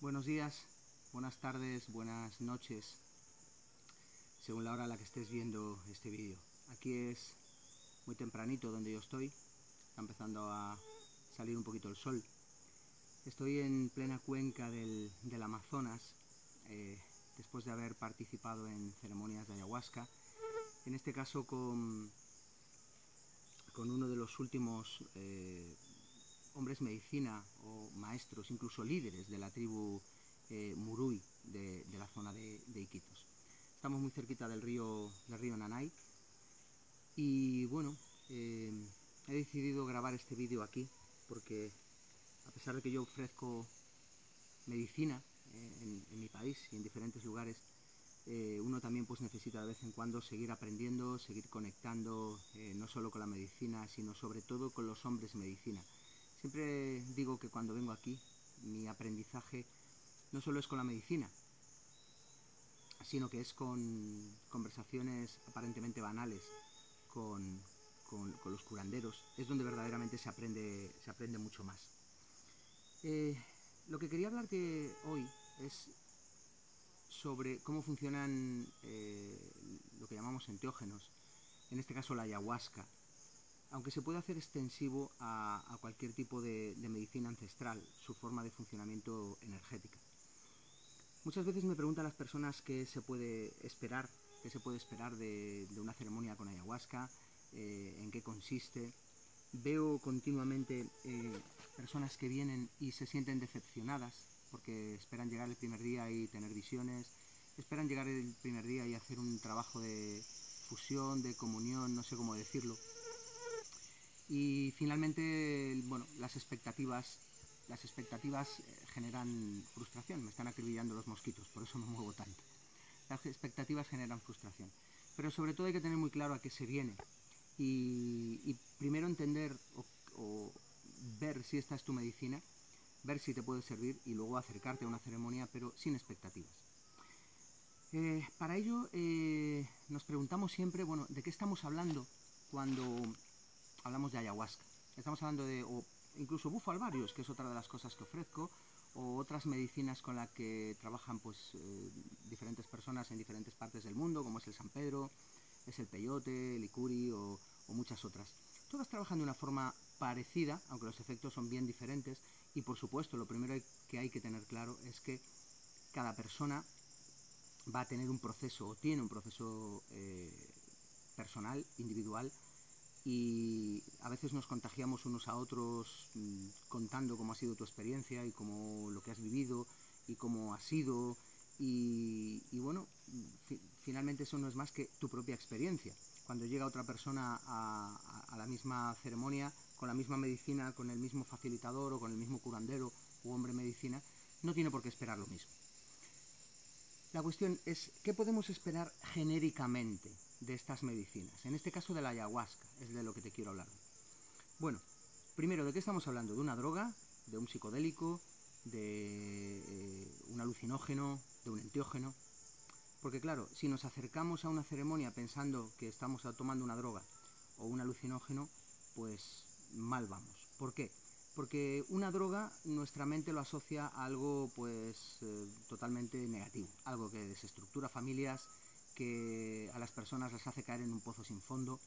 Buenos días, buenas tardes, buenas noches, según la hora a la que estés viendo este vídeo. Aquí es muy tempranito donde yo estoy, está empezando a salir un poquito el sol. Estoy en plena cuenca del Amazonas, después de haber participado en ceremonias de ayahuasca, en este caso con uno de los últimos hombres medicina o maestros, incluso líderes de la tribu Murui de la zona de Iquitos. Estamos muy cerquita del río Nanay y bueno, he decidido grabar este vídeo aquí porque a pesar de que yo ofrezco medicina en mi país y en diferentes lugares, uno también pues necesita de vez en cuando seguir aprendiendo, seguir conectando, no solo con la medicina, sino sobre todo con los hombres medicina. Siempre digo que cuando vengo aquí, mi aprendizaje no solo es con la medicina, sino que es con conversaciones aparentemente banales con los curanderos. Es donde verdaderamente se aprende mucho más. Lo que quería hablarte hoy es sobre cómo funcionan lo que llamamos enteógenos, en este caso la ayahuasca, aunque se puede hacer extensivo a cualquier tipo de medicina ancestral, su forma de funcionamiento energética. Muchas veces me preguntan las personas qué se puede esperar de una ceremonia con ayahuasca, en qué consiste. Veo continuamente personas que vienen y se sienten decepcionadas porque esperan llegar el primer día y tener visiones, esperan llegar el primer día y hacer un trabajo de fusión, de comunión, no sé cómo decirlo. Y finalmente, bueno, las expectativas generan frustración. Me están acribillando los mosquitos, por eso me muevo tanto. Las expectativas generan frustración. Pero sobre todo hay que tener muy claro a qué se viene. Y primero entender o ver si esta es tu medicina, ver si te puede servir y luego acercarte a una ceremonia, pero sin expectativas. Para ello nos preguntamos siempre, bueno, ¿de qué estamos hablando cuando hablamos de ayahuasca? Estamos hablando de, o incluso bufo alvarius, que es otra de las cosas que ofrezco, o otras medicinas con las que trabajan pues diferentes personas en diferentes partes del mundo, como es el San Pedro, es el peyote, el icuri o muchas otras. Todas trabajan de una forma parecida, aunque los efectos son bien diferentes, y por supuesto lo primero que hay que tener claro es que cada persona va a tener un proceso o tiene un proceso personal, individual, y a veces nos contagiamos unos a otros contando cómo ha sido tu experiencia y cómo lo que has vivido y cómo ha sido y bueno, finalmente eso no es más que tu propia experiencia. Cuando llega otra persona a la misma ceremonia, con la misma medicina, con el mismo facilitador o con el mismo curandero u hombre medicina, no tiene por qué esperar lo mismo. La cuestión es, ¿qué podemos esperar genéricamente de estas medicinas? En este caso de la ayahuasca, es de lo que te quiero hablar. Bueno, primero, ¿de qué estamos hablando? ¿De una droga? ¿De un psicodélico? ¿De un alucinógeno? ¿De un enteógeno? Porque claro, si nos acercamos a una ceremonia pensando que estamos tomando una droga o un alucinógeno, pues mal vamos. ¿Por qué? Porque una droga nuestra mente lo asocia a algo pues totalmente negativo, algo que desestructura familias, que a las personas las hace caer en un pozo sin fondo,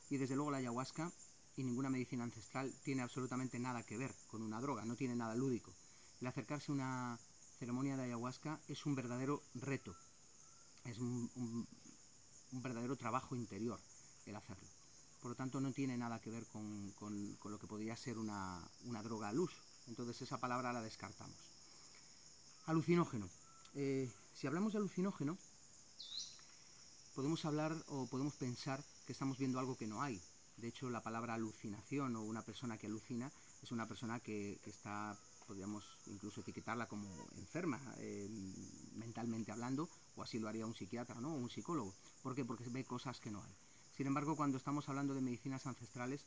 y desde luego la ayahuasca y ninguna medicina ancestral tiene absolutamente nada que ver con una droga, no tiene nada lúdico. El acercarse a una ceremonia de ayahuasca es un verdadero reto, es un verdadero trabajo interior el hacerlo. Por lo tanto, no tiene nada que ver con lo que podría ser una droga al uso. Entonces, esa palabra la descartamos. Alucinógeno. Si hablamos de alucinógeno, podemos hablar o podemos pensar que estamos viendo algo que no hay. De hecho, la palabra alucinación o una persona que alucina es una persona que está, podríamos incluso etiquetarla como enferma, mentalmente hablando, o así lo haría un psiquiatra, ¿no? O un psicólogo. ¿Por qué? Porque ve cosas que no hay. Sin embargo, cuando estamos hablando de medicinas ancestrales,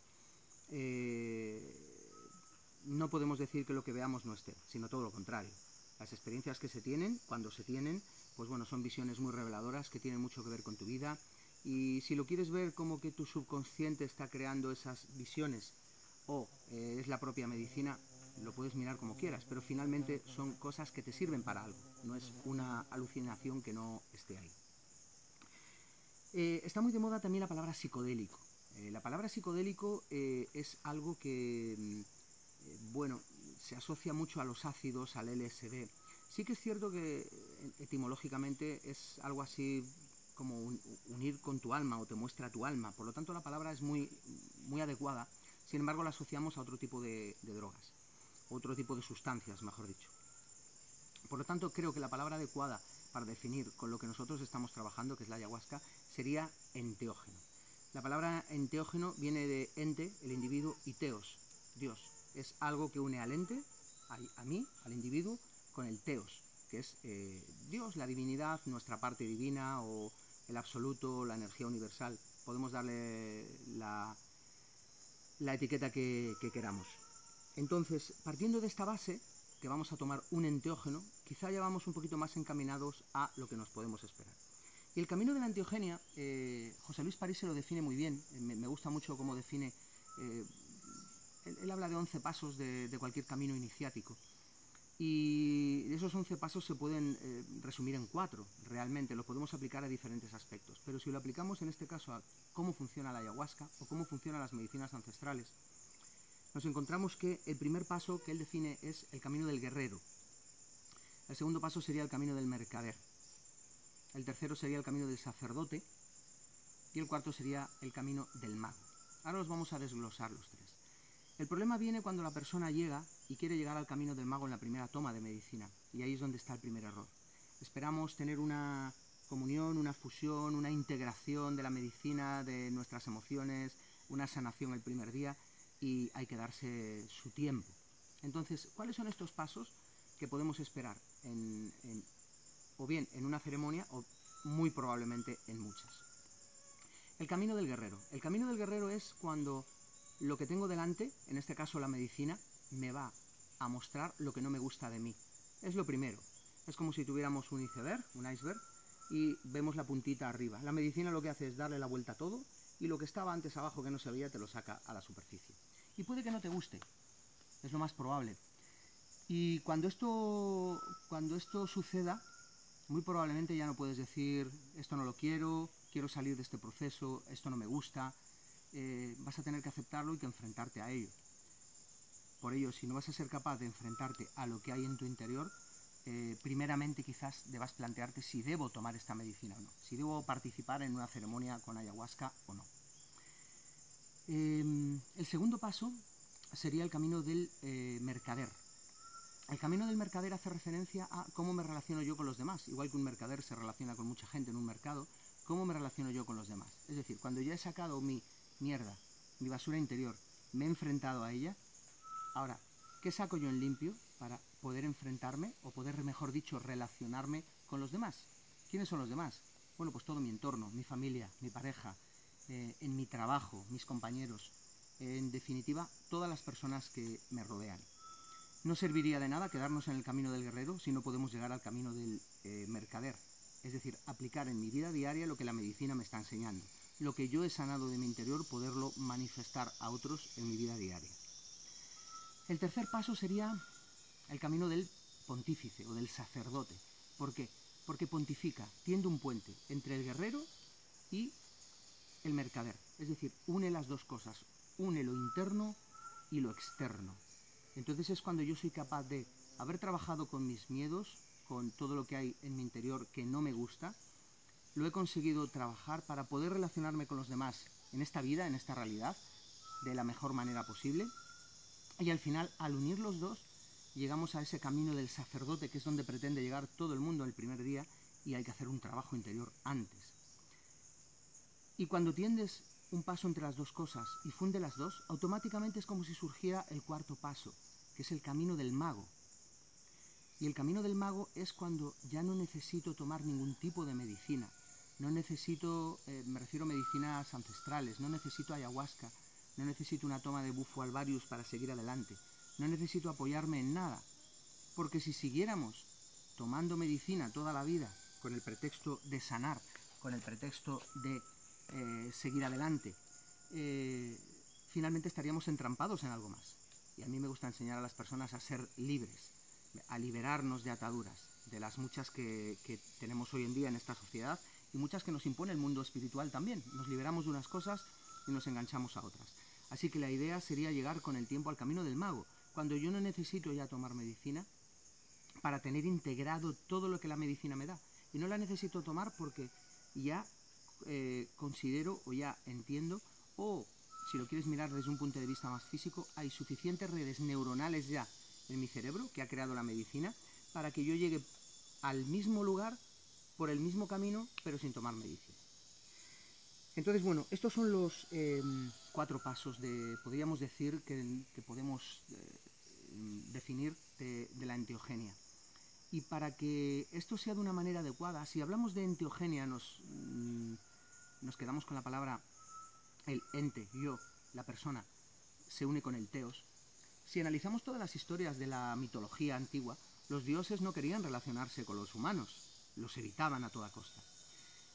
no podemos decir que lo que veamos no esté, sino todo lo contrario. Las experiencias que se tienen, cuando se tienen, pues bueno, son visiones muy reveladoras que tienen mucho que ver con tu vida. Y si lo quieres ver como que tu subconsciente está creando esas visiones o es la propia medicina, lo puedes mirar como quieras, pero finalmente son cosas que te sirven para algo, no es una alucinación que no esté ahí. Está muy de moda también la palabra psicodélico. La palabra psicodélico es algo que, bueno, se asocia mucho a los ácidos, al LSD. Sí que es cierto que etimológicamente es algo así como unir con tu alma o te muestra tu alma. Por lo tanto, la palabra es muy adecuada. Sin embargo, la asociamos a otro tipo de drogas, otro tipo de sustancias, mejor dicho. Por lo tanto, creo que la palabra adecuada para definir con lo que nosotros estamos trabajando, que es la ayahuasca, sería enteógeno. La palabra enteógeno viene de ente, el individuo, y teos, Dios. Es algo que une al ente, a mí, al individuo, con el teos, que es Dios, la divinidad, nuestra parte divina o el absoluto, la energía universal. Podemos darle la etiqueta que queramos. Entonces, partiendo de esta base, que vamos a tomar un enteógeno, quizá ya vamos un poquito más encaminados a lo que nos podemos esperar. Y el camino de la enteogenia, José Luis París se lo define muy bien, me gusta mucho cómo define, él habla de 11 pasos de cualquier camino iniciático, y esos 11 pasos se pueden resumir en 4, realmente, lo podemos aplicar a diferentes aspectos, pero si lo aplicamos en este caso a cómo funciona la ayahuasca o cómo funcionan las medicinas ancestrales, nos encontramos que el primer paso que él define es el camino del guerrero, el segundo paso sería el camino del mercader, el tercero sería el camino del sacerdote y el cuarto sería el camino del mago. Ahora los vamos a desglosar los tres. El problema viene cuando la persona llega y quiere llegar al camino del mago en la primera toma de medicina, y ahí es donde está el primer error. Esperamos tener una comunión, una fusión, una integración de la medicina, de nuestras emociones, una sanación el primer día, y hay que darse su tiempo. Entonces, ¿cuáles son estos pasos que podemos esperar o bien en una ceremonia o muy probablemente en muchas? El camino del guerrero. El camino del guerrero es cuando lo que tengo delante, en este caso la medicina, me va a mostrar lo que no me gusta de mí. Es lo primero. Es como si tuviéramos un iceberg, y vemos la puntita arriba. La medicina lo que hace es darle la vuelta a todo y lo que estaba antes abajo que no se veía te lo saca a la superficie. Y puede que no te guste, es lo más probable. Y cuando esto suceda, muy probablemente ya no puedes decir esto no lo quiero salir de este proceso, esto no me gusta, vas a tener que aceptarlo y que enfrentarte a ello. Por ello, si no vas a ser capaz de enfrentarte a lo que hay en tu interior, primeramente quizás debas plantearte si debo tomar esta medicina o no, si debo participar en una ceremonia con ayahuasca o no. El segundo paso sería el camino del mercader. El camino del mercader hace referencia a cómo me relaciono yo con los demás. Igual que un mercader se relaciona con mucha gente en un mercado, ¿cómo me relaciono yo con los demás? Es decir, cuando ya he sacado mi mierda, mi basura interior, me he enfrentado a ella, ahora, ¿qué saco yo en limpio para poder enfrentarme, o poder, mejor dicho, relacionarme con los demás? ¿Quiénes son los demás? Bueno, pues todo mi entorno, mi familia, mi pareja, en mi trabajo, mis compañeros, en definitiva, todas las personas que me rodean. No serviría de nada quedarnos en el camino del guerrero si no podemos llegar al camino del mercader. Es decir, aplicar en mi vida diaria lo que la medicina me está enseñando. Lo que yo he sanado de mi interior, poderlo manifestar a otros en mi vida diaria. El tercer paso sería el camino del pontífice o del sacerdote. ¿Por qué? Porque pontifica, tiende un puente entre el guerrero y el mercader. Es decir, une las dos cosas, une lo interno y lo externo. Entonces es cuando yo soy capaz de haber trabajado con mis miedos, con todo lo que hay en mi interior que no me gusta, lo he conseguido trabajar para poder relacionarme con los demás en esta vida, en esta realidad, de la mejor manera posible. Y al final, al unir los dos, llegamos a ese camino del sacerdote, que es donde pretende llegar todo el mundo el primer día, y hay que hacer un trabajo interior antes. Y cuando tiendes un paso entre las dos cosas y funde las dos, automáticamente es como si surgiera el cuarto paso, que es el camino del mago. Y el camino del mago es cuando ya no necesito tomar ningún tipo de medicina. No necesito, me refiero a medicinas ancestrales, no necesito ayahuasca, no necesito una toma de bufo alvarius para seguir adelante. No necesito apoyarme en nada. Porque si siguiéramos tomando medicina toda la vida con el pretexto de sanar, con el pretexto de seguir adelante, finalmente estaríamos entrampados en algo más. y a mí me gusta enseñar a las personas a ser libres, a liberarnos de ataduras, de las muchas que tenemos hoy en día en esta sociedad y muchas que nos impone el mundo espiritual también. Nos liberamos de unas cosas y nos enganchamos a otras. Así que la idea sería llegar con el tiempo al camino del mago, cuando yo no necesito ya tomar medicina para tener integrado todo lo que la medicina me da. Y no la necesito tomar porque ya considero o ya entiendo, o si lo quieres mirar desde un punto de vista más físico, hay suficientes redes neuronales ya en mi cerebro que ha creado la medicina para que yo llegue al mismo lugar, por el mismo camino, pero sin tomar medicina. Entonces, bueno, estos son los 4 pasos podríamos decir, que podemos definir de la enteogenia. Y para que esto sea de una manera adecuada, si hablamos de enteogenia nos quedamos con la palabra el ente, yo, la persona, se une con el teos. Si analizamos todas las historias de la mitología antigua, los dioses no querían relacionarse con los humanos, los evitaban a toda costa.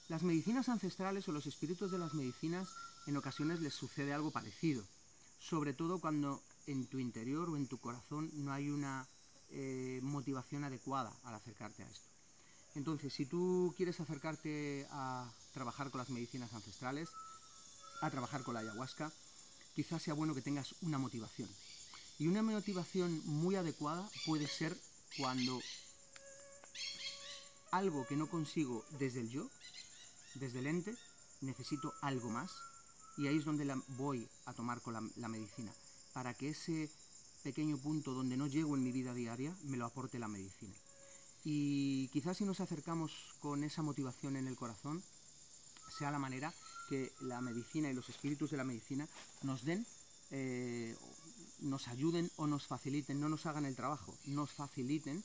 Las medicinas ancestrales o los espíritus de las medicinas en ocasiones les sucede algo parecido, sobre todo cuando en tu interior o en tu corazón no hay una motivación adecuada al acercarte a esto. Entonces, si tú quieres acercarte a trabajar con las medicinas ancestrales, a trabajar con la ayahuasca, quizás sea bueno que tengas una motivación. Y una motivación muy adecuada puede ser cuando algo que no consigo desde el yo, desde el ente, necesito algo más, y ahí es donde voy a tomar con la medicina, para que ese pequeño punto donde no llego en mi vida diaria me lo aporte la medicina. Y quizás si nos acercamos con esa motivación en el corazón, sea la manera que la medicina y los espíritus de la medicina nos den, nos ayuden o nos faciliten, no nos hagan el trabajo, nos faciliten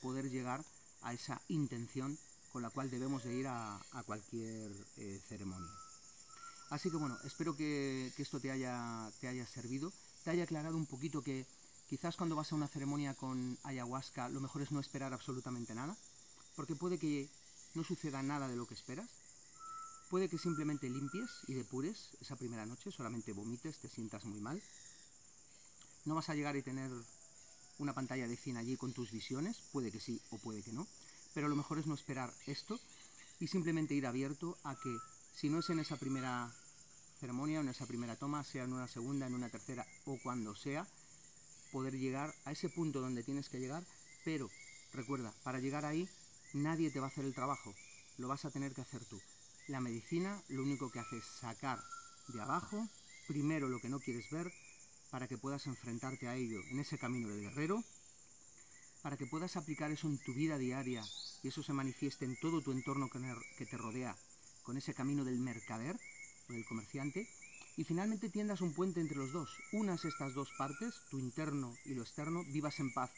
poder llegar a esa intención con la cual debemos de ir a cualquier ceremonia. Así que bueno, espero que esto te haya servido, te haya aclarado un poquito que quizás cuando vas a una ceremonia con ayahuasca lo mejor es no esperar absolutamente nada, porque puede que no suceda nada de lo que esperas, puede que simplemente limpies y depures esa primera noche, solamente vomites, te sientas muy mal. No vas a llegar y tener una pantalla de cine allí con tus visiones, puede que sí o puede que no, pero lo mejor es no esperar esto y simplemente ir abierto a que, si no es en esa primera ceremonia o en esa primera toma, sea en una segunda, en una tercera o cuando sea, poder llegar a ese punto donde tienes que llegar, pero recuerda, para llegar ahí nadie te va a hacer el trabajo, lo vas a tener que hacer tú. La medicina lo único que hace es sacar de abajo primero lo que no quieres ver para que puedas enfrentarte a ello en ese camino del guerrero, para que puedas aplicar eso en tu vida diaria y eso se manifieste en todo tu entorno que te rodea con ese camino del mercader o del comerciante, y finalmente tiendas un puente entre los dos, unas estas dos partes, tu interno y lo externo, vivas en paz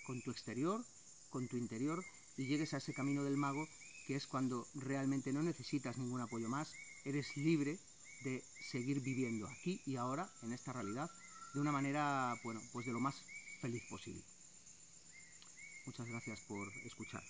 con tu exterior, con tu interior, y llegues a ese camino del mago, que es cuando realmente no necesitas ningún apoyo más, eres libre de seguir viviendo aquí y ahora, en esta realidad, de una manera, bueno, pues de lo más feliz posible. Muchas gracias por escuchar.